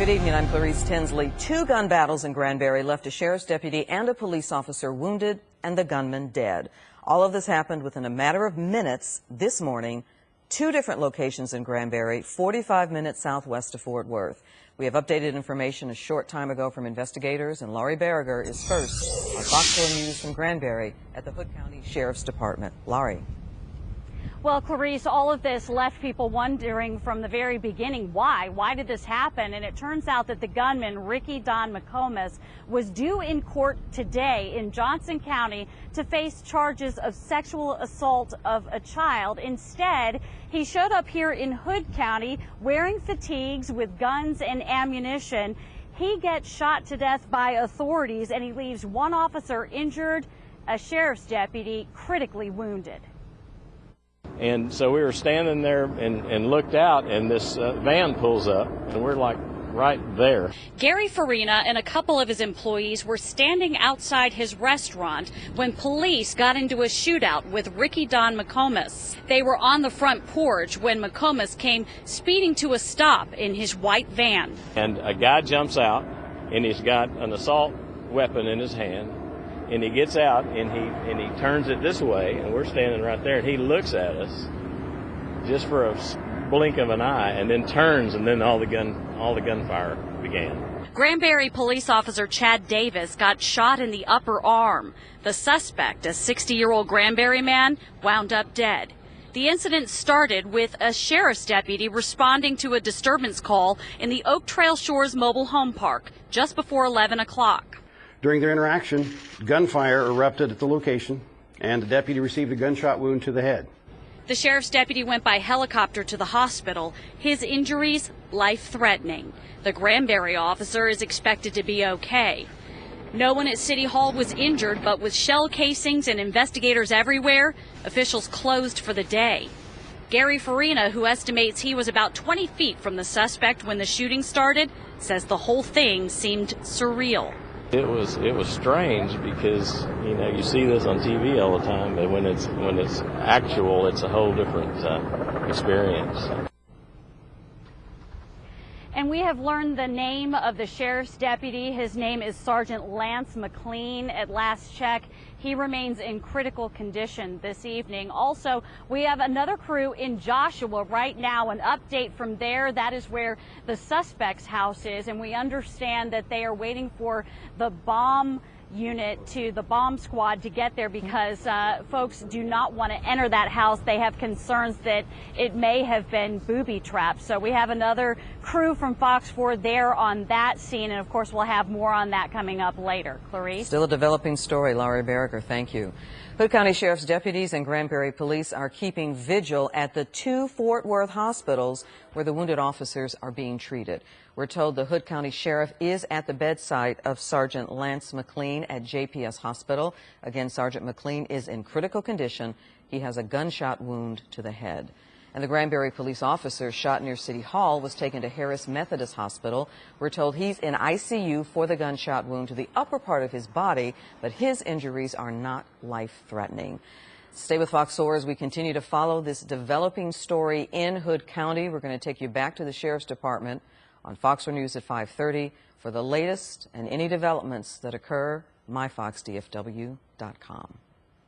Good evening, I'm Clarice Tinsley. Two gun battles in Granbury left a sheriff's deputy and a police officer wounded and the gunman dead. All of this happened within a matter of minutes this morning. Two different locations in Granbury, 45 minutes southwest of Fort Worth. We have updated information a short time ago from investigators, and Laurie Berger is first on Fox 4 News from Granbury at the Hood County Sheriff's Department. Laurie. Well, Clarice, all of this left people wondering from the very beginning why. Why did this happen? And it turns out that the gunman, Ricky Don McComas, was due in court today in Johnson County to face charges of sexual assault of a child. Instead, he showed up here in Hood County wearing fatigues with guns and ammunition. He gets shot to death by authorities, and he leaves one officer injured, a sheriff's deputy critically wounded. And so we were standing there and looked out, and this van pulls up, and we're like right there. Gary Farina and a couple of his employees were standing outside his restaurant when police got into a shootout with Ricky Don McComas. They were on the front porch when McComas came speeding to a stop in his white van. And a guy jumps out, and he's got an assault weapon in his hand. And he gets out and he turns it this way, and we're standing right there, and he looks at us just for a blink of an eye, and then turns, and then all the gunfire began. Granbury police officer Chad Davis got shot in the upper arm. The suspect, a 60-year-old Granbury man, wound up dead. The incident started with a sheriff's deputy responding to a disturbance call in the Oak Trail Shores mobile home park just before 11 o'clock. During their interaction, gunfire erupted at the location, and the deputy received a gunshot wound to the head. The sheriff's deputy went by helicopter to the hospital. His injuries, life-threatening. The Granbury officer is expected to be okay. No one at City Hall was injured, but with shell casings and investigators everywhere, officials closed for the day. Gary Farina, who estimates he was about 20 feet from the suspect when the shooting started, says the whole thing seemed surreal. It was strange because, you know, you see this on TV all the time, but when it's actual, it's a whole different experience. And we have learned the name of the sheriff's deputy. His name is Sergeant Lance McLean. At last check, he remains in critical condition this evening. Also, we have another crew in Joshua right now. An update from there. That is where the suspect's house is, and we understand that they are waiting for the bomb unit to the bomb squad to get there because folks do not want to enter that house. They have concerns that it may have been booby trapped. So we have another crew from Fox 4 there on that scene, and of course we'll have more on that coming up later. Clarice? Still a developing story, Laurie Berger. Thank you. Hood County Sheriff's deputies and Granbury police are keeping vigil at the two Fort Worth hospitals where the wounded officers are being treated. We're told the Hood County Sheriff is at the bedside of Sergeant Lance McLean at JPS Hospital. Again, Sergeant McLean is in critical condition. He has a gunshot wound to the head. And the Granbury police officer shot near City Hall was taken to Harris Methodist Hospital. We're told he's in ICU for the gunshot wound to the upper part of his body, but his injuries are not life-threatening. Stay with Fox 4 as we continue to follow this developing story in Hood County. We're going to take you back to the Sheriff's Department on Fox 4 News at 5:30 for the latest and any developments that occur. MyFoxDFW.com.